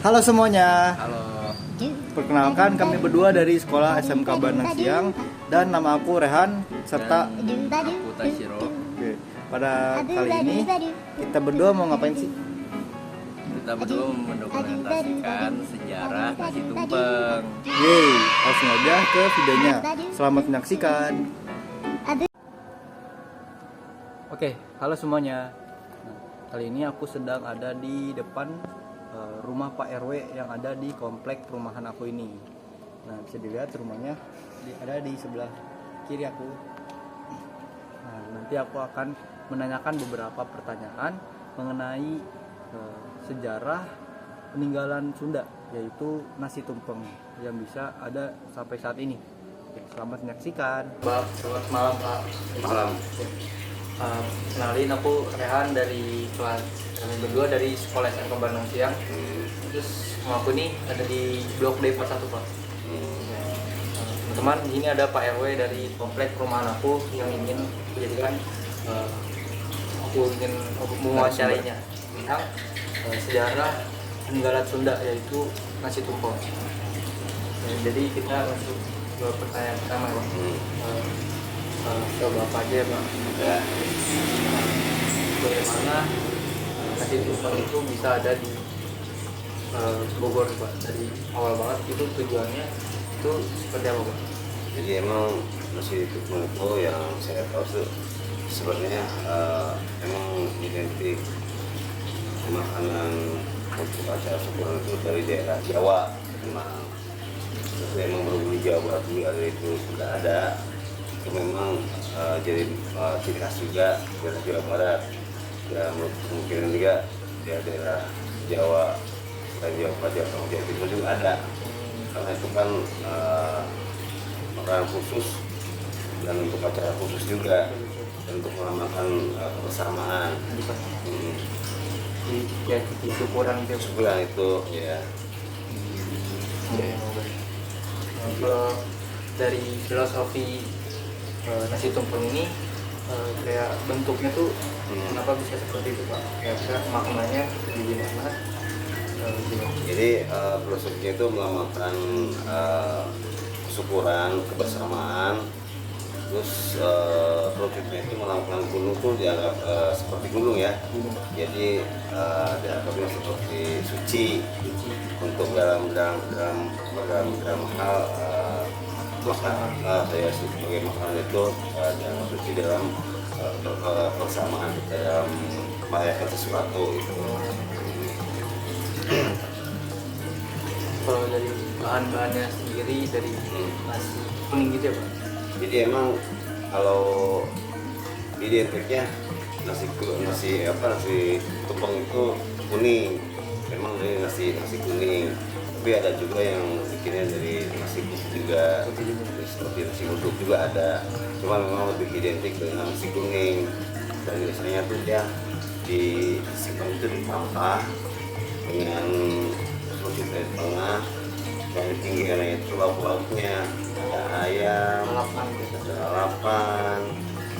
Halo semuanya, Halo, perkenalkan kami berdua dari sekolah SMK Bandang Siang dan nama aku Rehan serta aku Tashiro. Oke, pada kali ini kita berdua mau ngapain sih? Kita berdua mendokumentasikan sejarah nasi tumpeng. Yeay, langsung aja ke videonya. Selamat menyaksikan. Oke, halo semuanya. Nah, kali ini aku sedang ada di depan rumah Pak RW yang ada di komplek perumahan aku ini. Nah, bisa dilihat rumahnya ada di sebelah kiri aku. Nah, nanti aku akan menanyakan beberapa pertanyaan mengenai sejarah peninggalan Sunda, yaitu nasi tumpeng yang bisa ada sampai saat ini. Oke, selamat menyaksikan. Selamat malam, Pak. Malam. Kenalin, aku Rehan dari kelas kami berdua dari sekolah SMK Bandang Siang. Terus rumah aku ini ada di Blok D 41, Pak. Teman-teman, ini ada Pak RW dari komplek perumahan aku yang ingin aku jadikan aku ingin mewawancarainya tentang sejarah peninggalan Sunda, yaitu nasi tumpeng. Jadi kita masuk ke pertanyaan pertama, Pak. Coba apa aja, Pak? Ya. Bagaimana nasi tumpeng itu bisa ada di Bogor, Pak? Dari awal banget itu tujuannya itu seperti apa, Pak? Jadi emang nasi tumpeng itu yang saya tahu tuh sebenarnya emang identik makanan untuk acara syukuran itu dari daerah Jawa. Memang itu emang berbudi Jawa dulu ada itu sudah ada. Itu memang jadi ciri khas juga daerah Jawa Barat dan kemungkinan juga daerah Jawa dan Jawa Timur juga ada, karena itu kan makanan khusus dan untuk acara khusus juga dan untuk melambangkan kebersamaan. Di syukuran itu. Syukuran itu ya. Kalau dari filosofi nasi tumpeng ini kayak bentuknya tuh kenapa bisa seperti itu, Pak? Kayak maknanya di gimana? Jadi filosofinya itu melambangkan kesyukuran, kebersamaan. Terus filosofinya itu melambangkan gunung tuh dianggap seperti gunung ya. Jadi dianggapnya seperti suci untuk dalam hal saya sebagai makanan itu dianggap suci dalam persamaan dalam merayakan sesuatu itu. Kalau dari bahan-bahannya sendiri dari nasi kuning gitu ya, Pak? Jadi emang kalau identiknya nasi tumpeng itu kuning, memang dari nasi kuning. Tapi ada juga yang bikinnya dari nasi putih juga, seperti nasi uduk juga ada. Cuma memang lebih identik dengan nasi kuning. Dan biasanya tuh dia disimpan itu di tampah dengan seperti di tengah, dan di pinggirannya itu lauk-lauknya. Ada ayam, ada lalapan,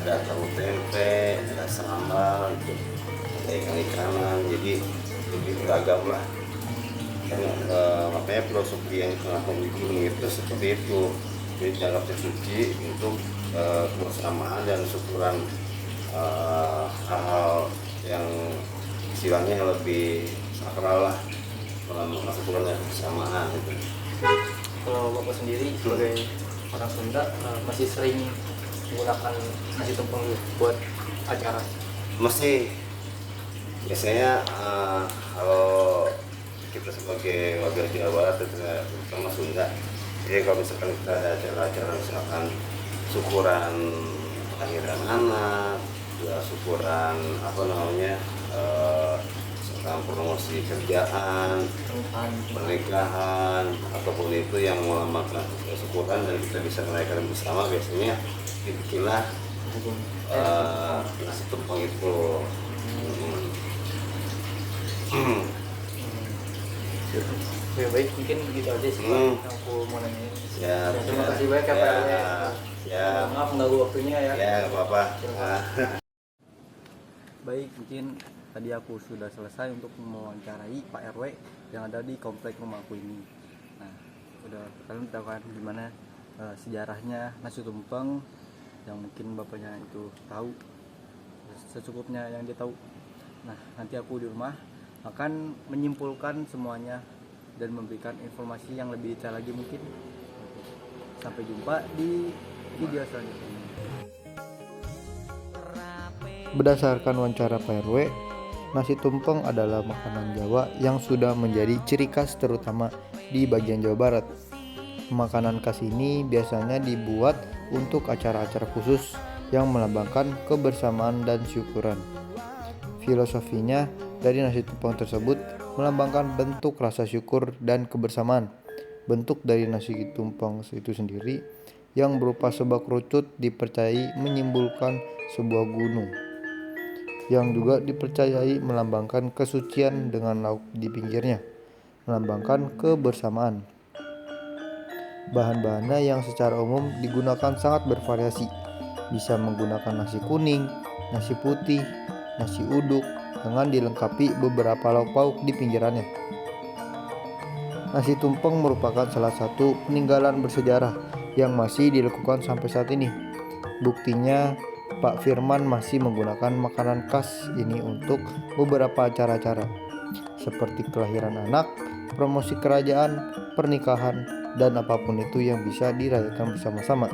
ada tahu tempe, ada sambal, ada ikan-ikanan. Jadi lebih beragam lah. Makanya filosofi yang dilakukan di gunung itu seperti itu. Jadi dianggap suci untuk kebersamaan dan syukuran hal-hal yang istilahnya lebih sakral lah, melambangkan syukuran dan kebersamaan gitu. Kalau Bapak sendiri sebagai orang Sunda masih sering menggunakan nasi tumpeng buat acara? Masih biasanya kalau kita sebagai warga Jawa Barat terutama Sunda, jadi kalau misalkan kita ada acara-acara misalkan syukuran akhiran anak, juga syukuran misalkan promosi kerjaan, pernikahan, ataupun itu yang melambangkan syukuran dan kita bisa merayakan bersama, biasanya dibikinlah nasi tumpeng itu. Ya baik, mungkin begitu aja sih, Pak, yang aku mau nanya. Ya, Terima kasih banyak ya, Pak RW. Ya, Maaf mengganggu waktunya ya. ya nggak apa-apa. Baik, mungkin tadi aku sudah selesai untuk mewawancarai Pak RW yang ada di komplek rumahku ini. Nah, udah kalian tahu kan gimana sejarahnya nasi tumpeng, yang mungkin bapaknya itu tahu secukupnya yang dia tahu. Nah, nanti aku di rumah akan menyimpulkan semuanya dan memberikan informasi yang lebih detail lagi mungkin. Sampai jumpa di video selanjutnya. Berdasarkan wawancara Pak RW, nasi tumpeng adalah makanan Jawa yang sudah menjadi ciri khas terutama di bagian Jawa Barat. Makanan khas ini biasanya dibuat untuk acara-acara khusus yang melambangkan kebersamaan dan syukuran. Filosofinya dari nasi tumpeng tersebut melambangkan bentuk rasa syukur dan kebersamaan. Bentuk dari nasi tumpeng itu sendiri yang berupa sebuah kerucut dipercayai menyimbolkan sebuah gunung, yang juga dipercayai melambangkan kesucian dengan lauk di pinggirnya, melambangkan kebersamaan. Bahan-bahannya yang secara umum digunakan sangat bervariasi, bisa menggunakan nasi kuning, nasi putih, nasi uduk, dengan dilengkapi beberapa lauk pauk di pinggirannya. Nasi tumpeng merupakan salah satu peninggalan bersejarah yang masih dilakukan sampai saat ini. Buktinya, Pak Firman masih menggunakan makanan khas ini untuk beberapa acara-acara, seperti kelahiran anak, promosi kerajaan, pernikahan, dan apapun itu yang bisa dirayakan bersama-sama.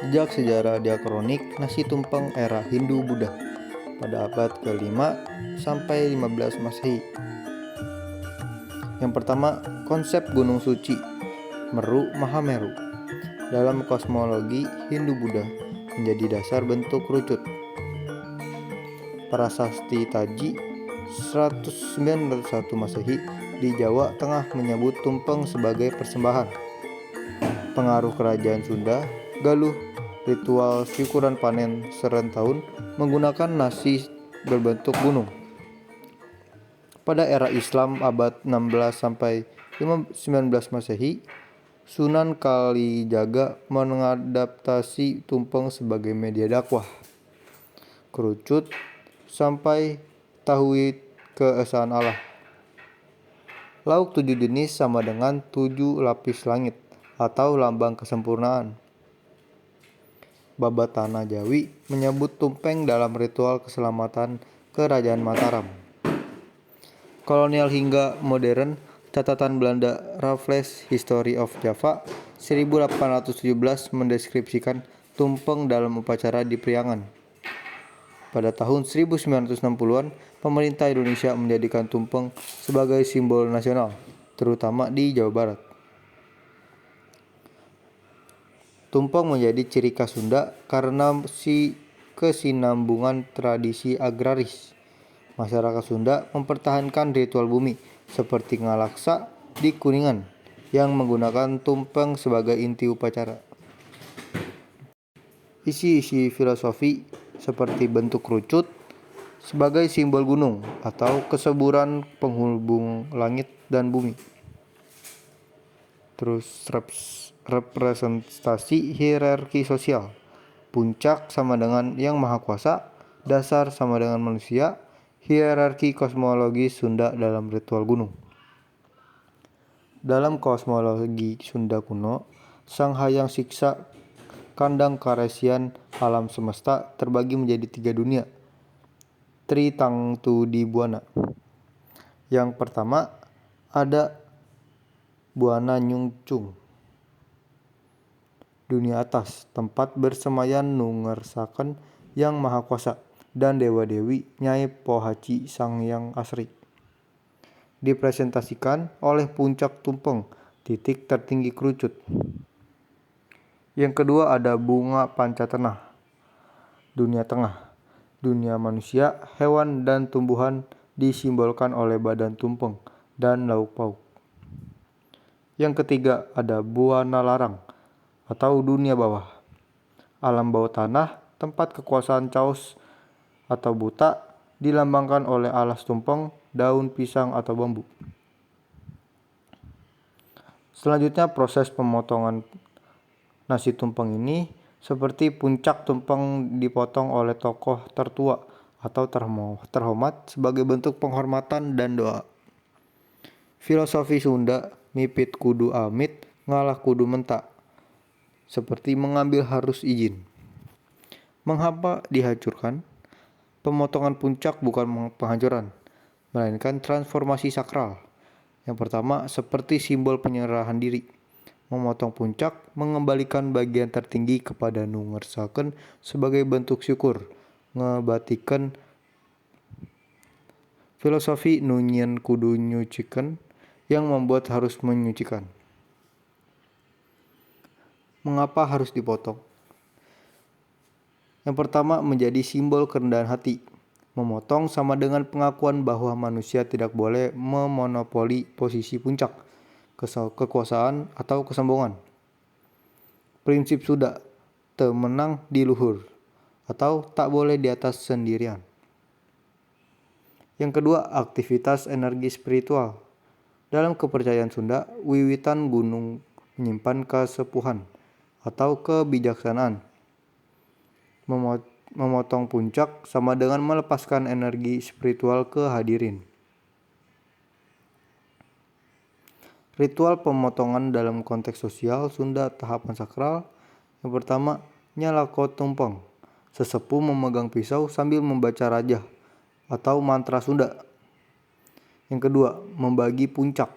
Jejak sejarah diakronik nasi tumpeng era Hindu-Buddha pada abad ke-5 sampai 15 Masehi. Yang pertama, konsep gunung suci, Meru Mahameru. Dalam kosmologi Hindu-Buddha menjadi dasar bentuk kerucut. Prasasti Taji 191 Masehi di Jawa Tengah menyebut tumpeng sebagai persembahan. Pengaruh kerajaan Sunda, Galuh, ritual syukuran panen serentahun menggunakan nasi berbentuk gunung. Pada era Islam abad 16 sampai 19 Masehi, Sunan Kalijaga mengadaptasi tumpeng sebagai media dakwah. Kerucut sampai tauhid keesaan Allah. Lauk 7 jenis sama dengan 7 lapis langit atau lambang kesempurnaan. Babatana Jawi menyebut tumpeng dalam ritual keselamatan Kerajaan Mataram. Kolonial hingga modern, catatan Belanda Raffles History of Java 1817 mendeskripsikan tumpeng dalam upacara di Priangan. Pada tahun 1960-an, pemerintah Indonesia menjadikan tumpeng sebagai simbol nasional, terutama di Jawa Barat. Tumpeng menjadi ciri khas Sunda karena kesinambungan tradisi agraris. Masyarakat Sunda mempertahankan ritual bumi seperti ngalaksa di Kuningan yang menggunakan tumpeng sebagai inti upacara. Isi-isi filosofi seperti bentuk kerucut sebagai simbol gunung atau kesuburan penghubung langit dan bumi. Terus representasi hierarki sosial. Puncak sama dengan yang maha kuasa, dasar sama dengan manusia, hierarki kosmologi Sunda dalam ritual gunung. Dalam kosmologi Sunda kuno, Sang Hyang Siksa, kandang karesian alam semesta, terbagi menjadi 3 dunia, Tri Tangtu di Buana. Yang pertama ada Buana Nyungcung, dunia atas, tempat bersemayam Nungersaken yang maha kuasa dan dewa-dewi Nyai Pohaci Sang Hyang Asri. Dipresentasikan oleh puncak tumpeng, titik tertinggi kerucut. Yang kedua ada Bunga Pancatenah, dunia tengah, dunia manusia, hewan dan tumbuhan disimbolkan oleh badan tumpeng dan lauk pauk. Yang ketiga ada Buana Larang atau dunia bawah, alam bawah tanah, tempat kekuasaan Chaos atau buta, dilambangkan oleh alas tumpeng, daun pisang atau bambu. Selanjutnya proses pemotongan nasi tumpeng ini seperti puncak tumpeng dipotong oleh tokoh tertua atau terhormat sebagai bentuk penghormatan dan doa. Filosofi Sunda mipit kudu amit ngalah kudu mentak, seperti mengambil harus izin. Mengapa dihancurkan? Pemotongan puncak bukan penghancuran, melainkan transformasi sakral. Yang pertama, seperti simbol penyerahan diri. Memotong puncak mengembalikan bagian tertinggi kepada nu ngersakeun sebagai bentuk syukur, ngebatikan filosofi nu nyieun kudu nyucikeun yang membuat harus menyucikan. Mengapa harus dipotong? Yang pertama, menjadi simbol kerendahan hati. Memotong sama dengan pengakuan bahwa manusia tidak boleh memonopoli posisi puncak, kekuasaan, atau kesombongan. Prinsip Sunda, teu menang di luhur, atau tak boleh di atas sendirian. Yang kedua, aktivitas energi spiritual. Dalam kepercayaan Sunda, wiwitan gunung menyimpan kesepuhan atau kebijaksanaan. Memotong puncak sama dengan melepaskan energi spiritual ke hadirin. Ritual pemotongan dalam konteks sosial Sunda tahapan sakral. Yang pertama, nyalako tumpeng. Sesepuh memegang pisau sambil membaca rajah atau mantra Sunda. Yang kedua, membagi puncak.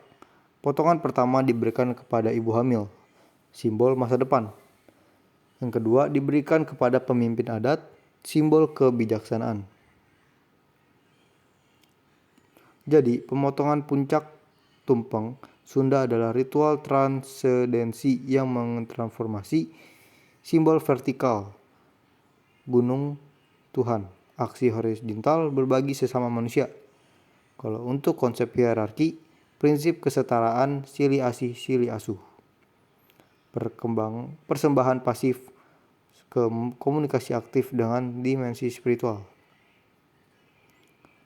Potongan pertama diberikan kepada ibu hamil, simbol masa depan. Yang kedua, diberikan kepada pemimpin adat, simbol kebijaksanaan. Jadi, pemotongan puncak tumpeng Sunda adalah ritual transendensi yang mentransformasi simbol vertikal, gunung Tuhan, aksi horizontal berbagi sesama manusia. Kalau untuk konsep hierarki, prinsip kesetaraan silih asih silih asuh. Persembahan pasif ke komunikasi aktif dengan dimensi spiritual.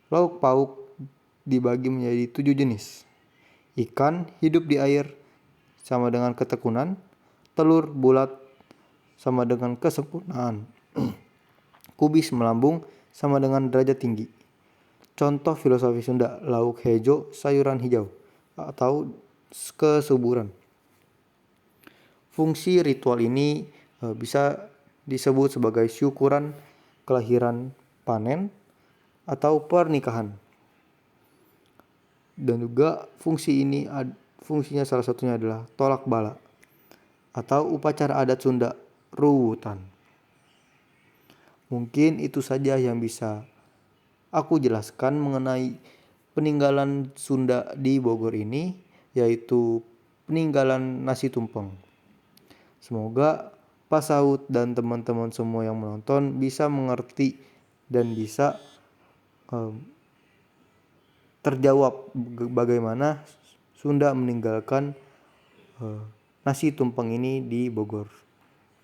Lauk pauk dibagi menjadi 7 jenis. Ikan hidup di air sama dengan ketekunan, telur bulat sama dengan kesempurnaan, kubis melambung sama dengan derajat tinggi. Contoh filosofi Sunda, lauk hejo sayuran hijau atau kesuburan. Fungsi ritual ini bisa disebut sebagai syukuran kelahiran, panen, atau pernikahan. Dan juga fungsinya salah satunya adalah tolak bala atau upacara adat Sunda ruwutan. Mungkin itu saja yang bisa aku jelaskan mengenai peninggalan Sunda di Bogor ini, yaitu peninggalan nasi tumpeng. Semoga Pak Saud dan teman-teman semua yang menonton bisa mengerti dan bisa terjawab bagaimana Sunda meninggalkan nasi tumpeng ini di Bogor.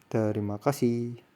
Terima kasih.